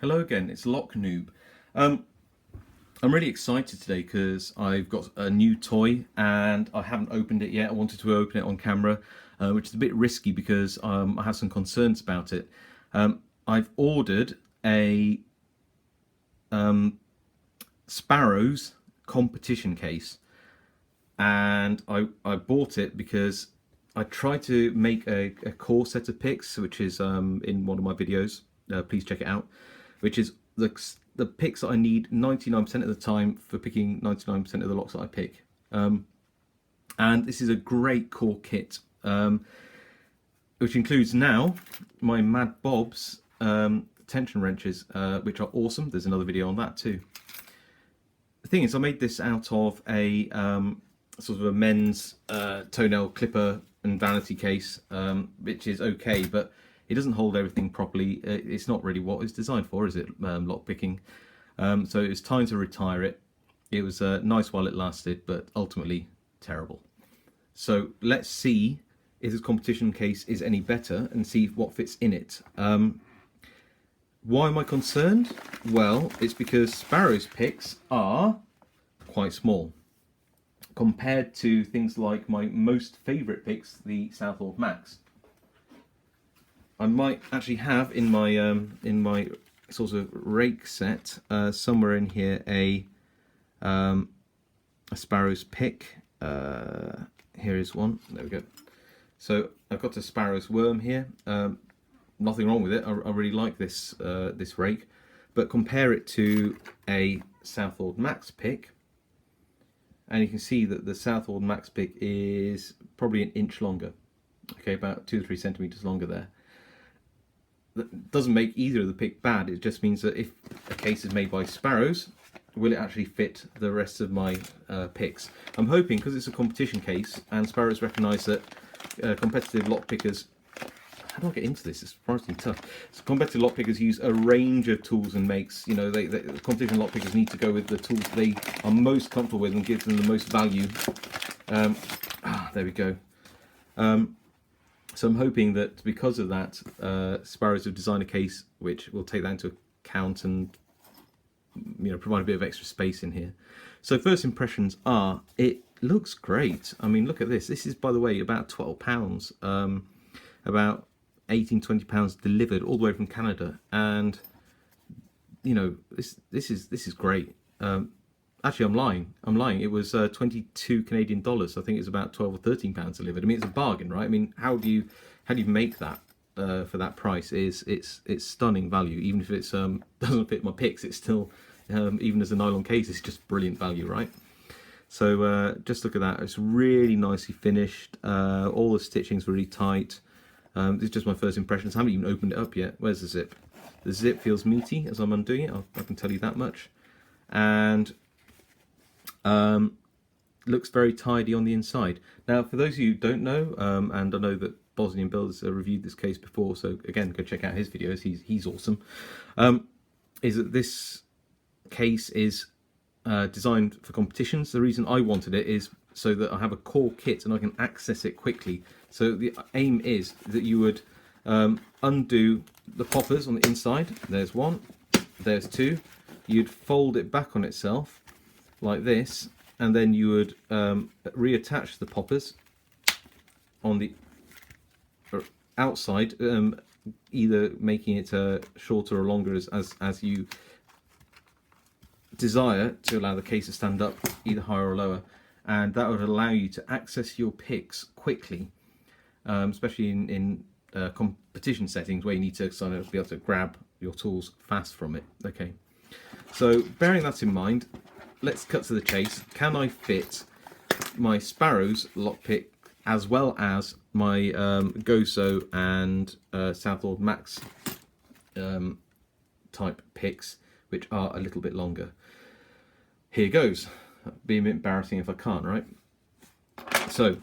Hello again, it's Lock Noob. I'm really excited today because I've got a new toy and I haven't opened it yet. I wanted to open it on camera, which is a bit risky because I have some concerns about it. I've ordered a Sparrows Competition case, and I bought it because I tried to make a core set of picks, which is in one of my videos. Please check it out. Which is the picks that I need 99% of the time for picking 99% of the locks that I pick. And this is a great core kit, which includes now my Mad Bob's tension wrenches, which are awesome. There's another video on that too. The thing is, I made this out of a sort of a men's toenail clipper and vanity case, which is okay, but it doesn't hold everything properly. It's not really what it's designed for, is it? Lock picking. So it's time to retire it. It was nice while it lasted, but ultimately terrible. So let's see if this competition case is any better and see what fits in it. Why am I concerned? Well, it's because Sparrow's picks are quite small compared to things like my most favourite picks, the Southord Max. I might actually have in my sort of rake set somewhere in here a Sparrow's pick. Here is one. There we go. So I've got a Sparrow's worm here. Nothing wrong with it. I really like this this rake, but compare it to a Southord Max pick, and you can see that the Southord Max pick is probably an inch longer. Okay, about 2 or 3 centimeters longer there. That doesn't make either of the pick bad. It just means that if a case is made by Sparrows, will it actually fit the rest of my picks? I'm hoping, because it's a competition case and Sparrows recognise that competitive lock pickers, how do I get into this? It's surprisingly tough. So competitive lock pickers use a range of tools and makes. You know, competition lock pickers need to go with the tools they are most comfortable with and give them the most value. There we go. So I'm hoping that because of that, Sparrows have designed a case which will take that into account and, you know, provide a bit of extra space in here. So first impressions are, it looks great. I mean, look at this. This is, by the way, about £12, about 18-20 pounds delivered all the way from Canada, and you know, this is great. Actually, I'm lying. It was 22 Canadian dollars. I think it's about 12 or 13 pounds delivered. I mean, it's a bargain, right? I mean, how do you make that for that price? It's stunning value. Even if it's doesn't fit my picks, it's still even as a nylon case, it's just brilliant value, right? So just look at that. It's really nicely finished. All the stitching's really tight. This is just my first impressions. I haven't even opened it up yet. Where's the zip? The zip feels meaty as I'm undoing it. I can tell you that much. And looks very tidy on the inside. Now, for those of you who don't know, and I know that Bosnianbill has reviewed this case before, so again, go check out his videos. He's awesome. Is that this case is designed for competitions. The reason I wanted it is so that I have a core kit and I can access it quickly. So the aim is that you would undo the poppers on the inside. There's one, there's two. You'd fold it back on itself like this, and then you would reattach the poppers on the outside, either making it shorter or longer as you desire, to allow the case to stand up either higher or lower, and that would allow you to access your picks quickly, especially in competition settings where you need to kind of be able to grab your tools fast from it. Okay, so bearing that in mind, let's cut to the chase. Can I fit my Sparrows lockpick as well as my Goso and Southord Max type picks, which are a little bit longer? Here goes. That'd be a bit embarrassing if I can't, right? So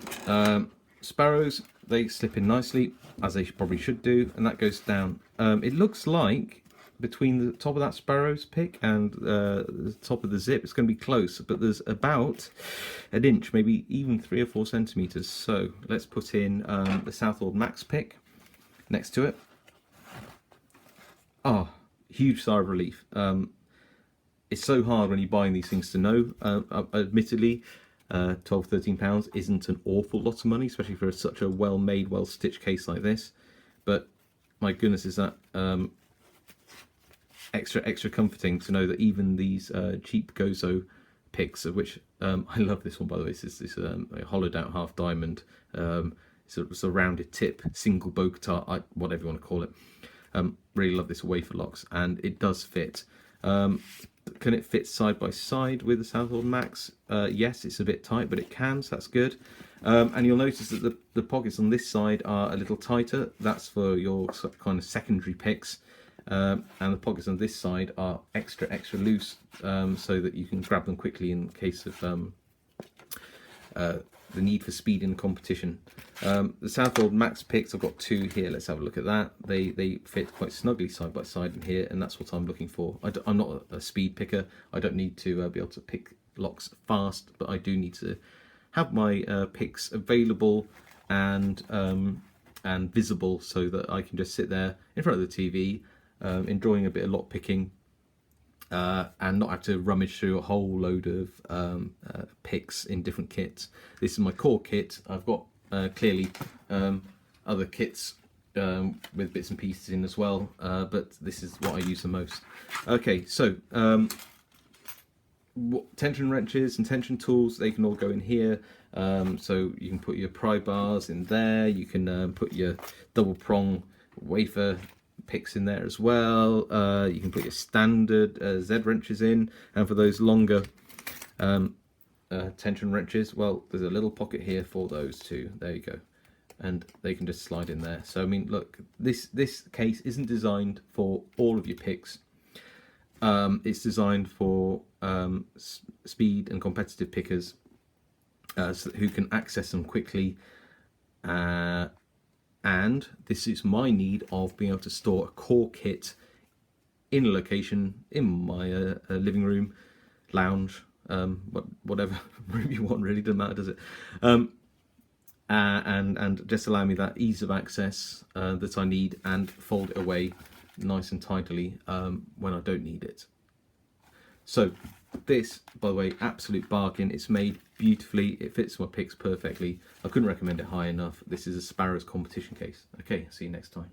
Sparrows, they slip in nicely, as they probably should do, and that goes down. It looks like between the top of that Sparrows pick and the top of the zip, it's going to be close, but there's about an inch, maybe even 3 or 4 centimeters. So let's put in the Southord Max pick next to it. Oh, huge sigh of relief. It's so hard when you're buying these things to know. Admittedly, £12, £13 isn't an awful lot of money, especially for such a well-made, well-stitched case like this. But my goodness, is that extra comforting to know that even these cheap Gozo picks, of which I love this one, by the way. This is a hollowed out half diamond. It's a rounded tip, single bow guitar, whatever you want to call it. Really love this wafer locks, and it does fit. Can it fit side by side with the Southord Max? Yes, it's a bit tight, but it can, so that's good. And you'll notice that the pockets on this side are a little tighter. That's for your kind of secondary picks. And the pockets on this side are extra loose, so that you can grab them quickly in case of the need for speed in competition. The Southord Max picks, I've got two here. Let's have a look at that. They fit quite snugly side by side in here, and that's what I'm looking for. I'm not a speed picker. I don't need to be able to pick locks fast, but I do need to have my picks available and visible, so that I can just sit there in front of the TV, enjoying a bit of lock picking, and not have to rummage through a whole load of picks in different kits. This is my core kit. I've got clearly other kits with bits and pieces in as well, but this is what I use the most. Okay, so tension wrenches and tension tools, they can all go in here. So you can put your pry bars in there, you can put your double prong wafer picks in there as well. You can put your standard Z wrenches in, and for those longer tension wrenches, well, there's a little pocket here for those too. There you go, and they can just slide in there. So I mean, look, this case isn't designed for all of your picks. It's designed for speed and competitive pickers, who can access them quickly. And this is my need of being able to store a core kit in a location, in my living room, lounge, whatever room you want, really doesn't matter, does it? And just allow me that ease of access that I need, and fold it away nice and tidily when I don't need it. So this, by the way, absolute bargain. It's made beautifully. It fits my picks perfectly. I couldn't recommend it high enough. This is a Sparrows Competition case. Okay, see you next time.